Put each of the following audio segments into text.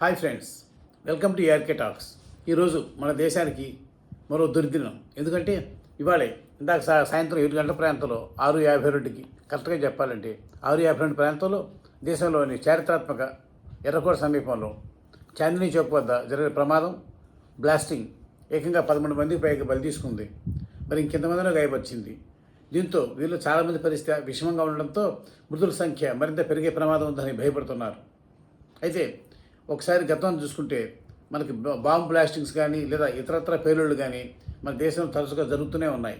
Hi friends, welcome to ARK talks. ఈరోజు మన దేశానికి మరో దుర్దినం. ఎందుకంటే ఇవాళే ఇందాక సాయంత్రం 7 గంటల ప్రాంతంలో 6:52కి కరెక్ట్గా చెప్పాలంటే 6:52 ప్రాంతంలో దేశంలోని చారిత్రాత్మక ఎర్రకోట సమీపంలో చాందినీ చౌక్ వద్ద జరిగిన ప్రమాదం, బ్లాస్టింగ్ ఏకంగా 11 మందికి పైగా బలి తీసుకుంది. మరి ఇంకెంతమందినో గాయపరిచింది. దీంతో వీళ్ళు చాలామంది పరిస్థితి విషమంగా ఉండడంతో మృతుల సంఖ్య మరింత పెరిగే ప్రమాదం ఉందని భయపడుతున్నారు. అయితే ఒకసారి గతం చూసుకుంటే మనకి బాంబు బ్లాస్టింగ్స్ కానీ లేదా ఇతరత్ర పేలుళ్ళు కానీ మన దేశంలో తరచుగా జరుగుతూనే ఉన్నాయి.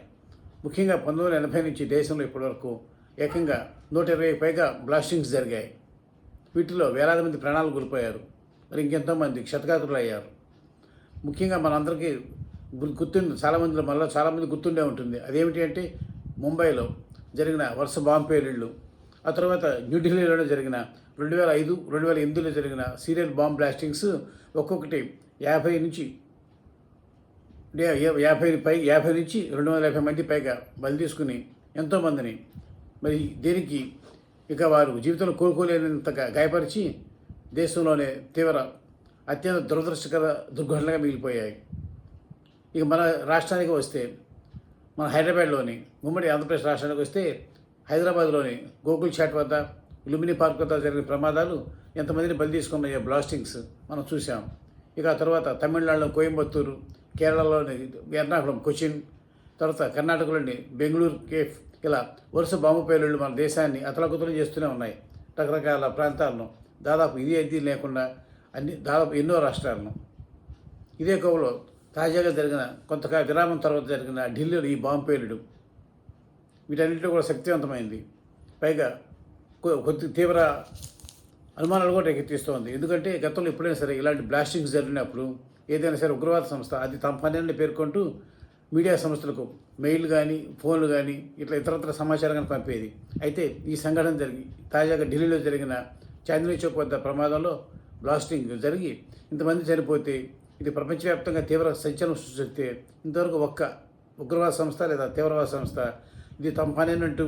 ముఖ్యంగా 1980 నుంచి దేశంలో ఇప్పటివరకు ఏకంగా 120కి పైగా బ్లాస్టింగ్స్ జరిగాయి. వీటిలో వేలాది మంది ప్రాణాలు కోల్పోయారు. మరి ఇంకెంతోమంది క్షతగాత్రులు అయ్యారు. ముఖ్యంగా మనందరికీ గుర్తుండి చాలామంది గుర్తుండే ఉంటుంది. అదేమిటి అంటే ముంబైలో జరిగిన వరుస బాంబు పేలుళ్ళు, ఆ తర్వాత న్యూఢిల్లీలోనే జరిగిన 2005, 2008లో జరిగిన సీరియల్ బాంబ్ బ్లాస్టింగ్స్ ఒక్కొక్కటి 50 నుంచి 250 మంది పైగా బలి తీసుకుని ఎంతోమందిని మరి దీనికి ఇక వారు జీవితంలో కోలుకోలేనంతగా గాయపరిచి దేశంలోనే అత్యంత దురదృష్టకర దుర్ఘటనగా మిగిలిపోయాయి. ఇక మన రాష్ట్రానికి వస్తే, మన హైదరాబాద్లోని ఉమ్మడి ఆంధ్రప్రదేశ్ రాష్ట్రానికి వస్తే హైదరాబాద్లోని గోకుల్ చాట్ వద్ద, లుంబిని పార్క్ వద్ద జరిగిన ప్రమాదాలు ఎంతమందిని బలి తీసుకున్నాయో బ్లాస్టింగ్స్ మనం చూసాం. ఇక ఆ తర్వాత తమిళనాడులో కోయంబత్తూరు, కేరళలోని ఎర్నాకుళం, కొచ్చిన్, తర్వాత కర్ణాటకలోని బెంగళూరు, కేఫ్, ఇలా వరుస బాంబు పేలుళ్ళు మన దేశాన్ని అతలకుతలం చేస్తూనే ఉన్నాయి. రకరకాల ప్రాంతాలను దాదాపు ఇది లేకుండా దాదాపు ఎన్నో రాష్ట్రాలను. ఇదే కోవలో తాజాగా జరిగిన కొంతకాల విరామం తర్వాత జరిగిన ఢిల్లీలో ఈ బాంబు పేలుడు వీటన్నింటిలో కూడా శక్తివంతమైంది. పైగా కొద్ది తీవ్ర అనుమానాలు కూడా రేకెత్తిస్తోంది. ఎందుకంటే గతంలో ఎప్పుడైనా సరే ఇలాంటి బ్లాస్టింగ్స్ జరిగినప్పుడు ఏదైనా సరే ఉగ్రవాద సంస్థ అది తమ పని పేర్కొంటూ మీడియా సంస్థలకు మెయిల్ కానీ, ఫోన్లు కానీ ఇట్లా ఇతరత్ర సమాచారం కానీ పంపేది. అయితే ఈ సంఘటన తాజాగా ఢిల్లీలో జరిగిన చాందినీ చౌక్ వద్ద ప్రమాదంలో బ్లాస్టింగ్ జరిగి ఇంతమంది చనిపోతే ఇది ప్రపంచవ్యాప్తంగా తీవ్ర సంచలనం సృష్టిస్తే ఇంతవరకు ఒక్క ఉగ్రవాద సంస్థ లేదా తీవ్రవాద సంస్థ ఇది తమ పనేనంటూ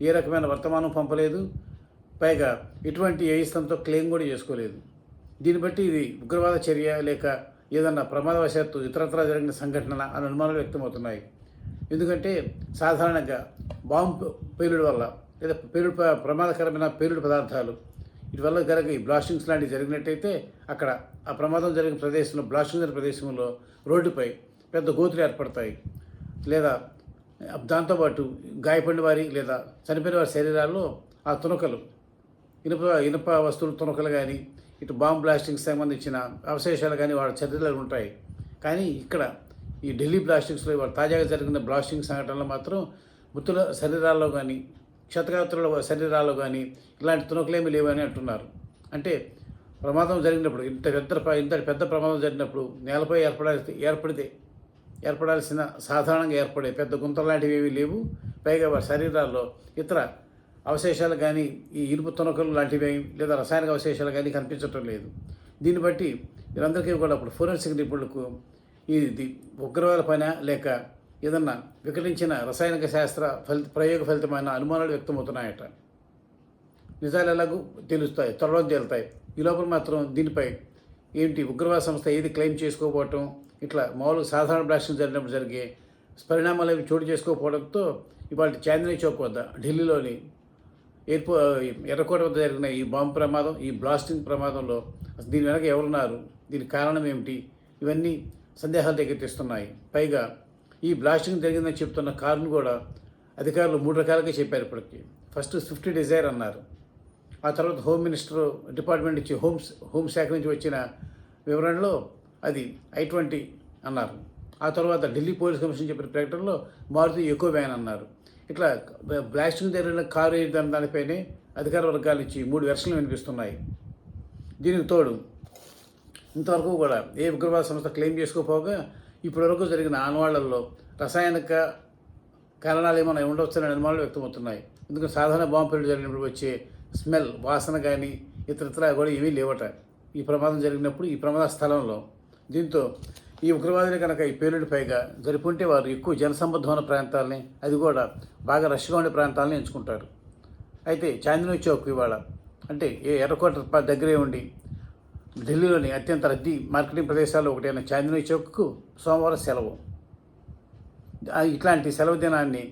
ఏ రకమైన వర్తమానం పంపలేదు. పైగా ఎటువంటి ఏయిస్తంతో క్లెయిమ్ కూడా చేసుకోలేదు. దీన్ని బట్టి ఇది ఉగ్రవాద చర్య లేక ఏదన్నా ప్రమాదవశాత్తు ఇతరత్రా జరిగిన సంఘటన అని అనుమానాలు వ్యక్తమవుతున్నాయి. ఎందుకంటే సాధారణంగా బాంబు పేలుడు వల్ల లేదా ప్రమాదకరమైన పేలుడు పదార్థాలు వీటి వల్ల కనుక ఈ బ్లాస్టింగ్స్ లాంటివి జరిగినట్టయితే అక్కడ ఆ ప్రమాదం జరిగిన ప్రదేశంలో, బ్లాస్టింగ్ జరిగిన ప్రదేశంలో రోడ్డుపై పెద్ద గోతులు ఏర్పడతాయి. లేదా దాంతోపాటు గాయపడిన వారి లేదా చనిపోయిన వారి శరీరాల్లో ఆ తునకలు, ఇనుప వస్తువులు తునకలు కానీ, ఇటు బాంబు బ్లాస్టింగ్స్ సంబంధించిన అవశేషాలు కానీ వాళ్ళ చర్యలు ఉంటాయి. కానీ ఇక్కడ ఈ ఢిల్లీ బ్లాస్టింగ్స్లో ఇవాళ తాజాగా జరిగిన బ్లాస్టింగ్ సంఘటనలో మాత్రం మృతుల శరీరాల్లో కానీ, క్షతగాత్రుల శరీరాల్లో కానీ ఇలాంటి తునకలేమీ లేవని అంటున్నారు. అంటే ప్రమాదం జరిగినప్పుడు ఇంత పెద్ద ప్రమాదం జరిగినప్పుడు నేలపై ఏర్పడాల్సిన సాధారణంగా ఏర్పడే పెద్ద గుంతలు లాంటివి ఏమీ లేవు. పైగా వారి శరీరాల్లో ఇతర అవశేషాలు కానీ, ఈ ఇనుపు తునకలు లాంటివి లేదా రసాయనిక అవశేషాలు కానీ కనిపించటం లేదు. దీన్ని బట్టి వీరందరికీ కూడా ఇప్పుడు ఫోరెన్సిక్ నిపుణులకు ఇది ఉగ్రవాద పైన లేక ఏదన్నా వికటించిన రసాయనిక శాస్త్ర ప్రయోగ ఫలితమైన అనుమానాలు వ్యక్తమవుతున్నాయట. నిజాలు ఎలాగూ తెలుస్తాయి, త్వరలో తేలుతాయి. ఈ లోపల మాత్రం దీనిపై ఏంటి ఉగ్రవాద సంస్థ ఏది క్లెయిమ్ చేసుకోకపోవటం, ఇట్లా మామూలు సాధారణ బ్లాస్టింగ్ జరిగినప్పుడు జరిగే పరిణామాలు అవి చోటు చేసుకోకపోవడంతో ఇవాళ చాందినీ చౌక్ వద్ద ఢిల్లీలోని ఎర్రకోట వద్ద జరిగిన ఈ బాంబు ప్రమాదం, ఈ బ్లాస్టింగ్ ప్రమాదంలో దీని వెనక ఎవరున్నారు, దీనికి కారణం ఏమిటి, ఇవన్నీ సందేహాలు రేకెత్తిస్తున్నాయి. పైగా ఈ బ్లాస్టింగ్ జరిగిందని చెప్తున్న కారును కూడా అధికారులు 3 రకాలుగా చెప్పారు. ఇప్పటికీ ఫస్ట్ స్విఫ్ట్ డిజైర్ అన్నారు. ఆ తర్వాత హోమ్ మినిస్టర్ డిపార్ట్మెంట్ నుంచి హోంశాఖ నుంచి వచ్చిన వివరణలో అది i20 అన్నారు. ఆ తర్వాత ఢిల్లీ పోలీస్ కమిషన్ చెప్పిన ప్రకటనలో మారుతి ఎకో వ్యాన్ అన్నారు. ఇట్లా బ్లాస్టింగ్ జరిగిన కారు ఏదన్న దానిపైనే అధికార వర్గాల నుంచి 3 వెర్షన్లు వినిపిస్తున్నాయి. దీనికి తోడు ఇంతవరకు కూడా ఏ ఉగ్రవాద సంస్థ క్లెయిమ్ చేసుకోపోగా ఇప్పటివరకు జరిగిన ఆనవాళ్లలో రసాయనిక కారణాలు ఏమైనా ఉండవచ్చనే అనుమానాలు వ్యక్తమవుతున్నాయి. ఎందుకంటే సాధారణ బాంబు పేలుడు జరిగినప్పుడు వచ్చే స్మెల్, వాసన కానీ ఇతరత్రా కూడా ఏమీ లేవట ఈ ప్రమాదం జరిగినప్పుడు ఈ ప్రమాద స్థలంలో. దీంతో ఈ ఉగ్రవాదులు కనుక ఈ పేలుడు పైగా జరుపుకుంటే వారు ఎక్కువ జనసంబద్ధమైన ప్రాంతాలని, అది కూడా బాగా రష్గా ఉండే ప్రాంతాలని ఎంచుకుంటారు. అయితే చాందినీ చౌక్ ఇవాళ అంటే ఎర్రకోట దగ్గరే ఉండి ఢిల్లీలోని అత్యంత రద్దీ మార్కెటింగ్ ప్రదేశాల్లో ఒకటైన చాందినీ చౌక్కు సోమవారం సెలవు. ఇట్లాంటి సెలవు దినాన్ని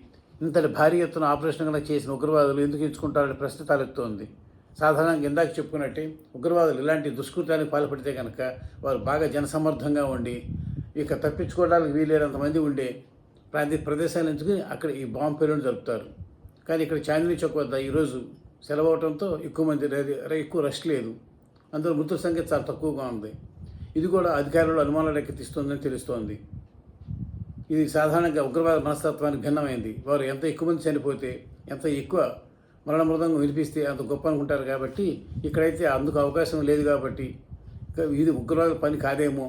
ఇంతటి భారీ ఎత్తున ఆపరేషన్గా చేసిన ఉగ్రవాదులు ఎందుకు ఎంచుకుంటారనే ప్రశ్న తలెత్తోంది. సాధారణంగా ఇందాక చెప్పుకున్నట్టే ఉగ్రవాదులు ఇలాంటి దుష్కృతానికి పాల్పడితే కనుక వారు బాగా జనసమర్థంగా ఉండి ఇక తప్పించుకోవడానికి వీలైనంతమంది ఉండే ప్రదేశాలు ఎంచుకుని అక్కడ ఈ బాంబు పేలుడు జరుపుతారు. కానీ ఇక్కడ చాందినీ చౌక్ వద్ద ఈరోజు సెలవు అవడంతో ఎక్కువ మంది ఎక్కువ రష్ లేదు. అందులో మృతుల సంఖ్య చాలా తక్కువగా ఉంది. ఇది కూడా అధికారులు అనుమానాలు రేకెత్తిస్తోందని తెలుస్తోంది. ఇది సాధారణంగా ఉగ్రవాద మనస్తత్వానికి భిన్నమైంది. వారు ఎంత ఎక్కువ మంది చనిపోతే, ఎంత ఎక్కువ మరణ మృదంగం వినిపిస్తే అంత గొప్ప అనుకుంటారు. కాబట్టి ఇక్కడైతే అందుకు అవకాశం లేదు. కాబట్టి ఇది ఉగ్రవాద పని కాదేమో,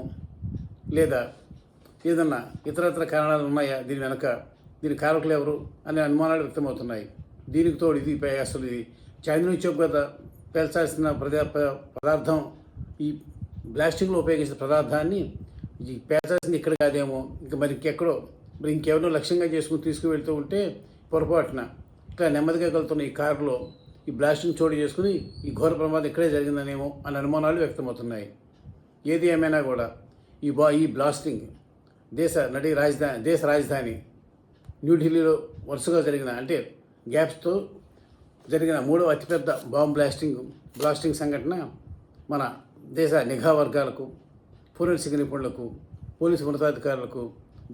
లేదా ఏదన్నా ఇతరత్ర కారణాలు ఉన్నాయా దీని వెనక, దీని కారకులు ఎవరు అనే అనుమానాలు వ్యక్తమవుతున్నాయి. దీనికి తోడు ఇది అసలు ఇది చాందినీ చౌక్ వద్ద పేల్చాల్సిన పదార్థం, ఈ బ్లాస్టింగ్లో ఉపయోగించిన పదార్థాన్ని ఈ పేల్చాల్సింది ఇక్కడ కాదేమో, ఇంకా మరి ఇంకెక్కడో మరి ఇంకెవరో లక్ష్యంగా చేసుకుని తీసుకువెళ్తూ ఉంటే పొరపాటున ఇట్లా నెమ్మదిగా వెళ్తున్న ఈ కారులో ఈ బ్లాస్టింగ్ చోటు చేసుకుని ఈ ఘోర ప్రమాదం ఇక్కడే జరిగిందనేమో అనే అనుమానాలు వ్యక్తమవుతున్నాయి. ఏది ఏమైనా కూడా ఈ బ్లాస్టింగ్ దేశ రాజధాని న్యూఢిల్లీలో వరుసగా జరిగిన, అంటే గ్యాప్స్తో జరిగిన మూడవ అతిపెద్ద బాంబ్ బ్లాస్టింగ్ సంఘటన మన దేశ నిఘా వర్గాలకు, ఫోరెన్సిక్ నిపుణులకు, పోలీసు ఉన్నతాధికారులకు,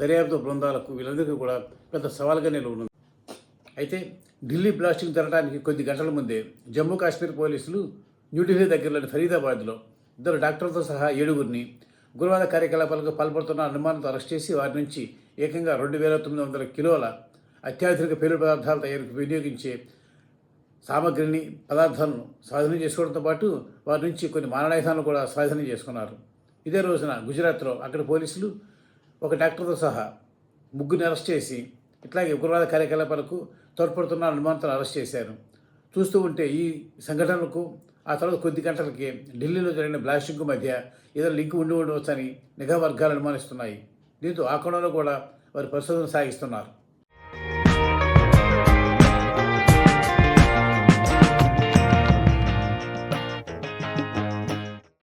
దర్యాప్తు బృందాలకు వీళ్ళందరికీ కూడా పెద్ద సవాల్గా నిలవనుంది. అయితే ఢిల్లీ బ్లాస్టింగ్ జరగడానికి కొద్ది గంటల ముందే జమ్మూ కాశ్మీర్ పోలీసులు న్యూఢిల్లీ దగ్గరలోని ఫరీదాబాద్లో 2 డాక్టర్లతో సహా 7గురిని ఉగ్రవాద కార్యకలాపాలకు పాల్పడుతున్న అనుమానంతో అరెస్ట్ చేసి వారి నుంచి ఏకంగా 2900 కిలోల అత్యాధునిక పేలుడు పదార్థాల తయారీకి వినియోగించే సామగ్రిని, పదార్థాలను స్వాధీనం చేసుకోవడంతో పాటు వారి నుంచి కొన్ని మారణాయుధాలను కూడా స్వాధీనం చేసుకున్నారు. ఇదే రోజున గుజరాత్లో అక్కడి పోలీసులు 1 డాక్టర్తో సహా 3 అరెస్ట్ చేసి ఇట్లాగే ఉగ్రవాద కార్యకలాపాలకు తోడ్పడుతున్న అనుమానంతో అరెస్ట్ చేశారు. చూస్తూ ఉంటే ఈ సంఘటనలకు ఆ తర్వాత కొద్ది గంటలకే ఢిల్లీలో జరిగిన బ్లాస్టింగ్కు మధ్య ఏదో లింక్ ఉండవచ్చని నిఘా వర్గాలు అనుమానిస్తున్నాయి. దీంతో ఆ కోణంలో కూడా వారు పరిశోధన సాగిస్తున్నారు.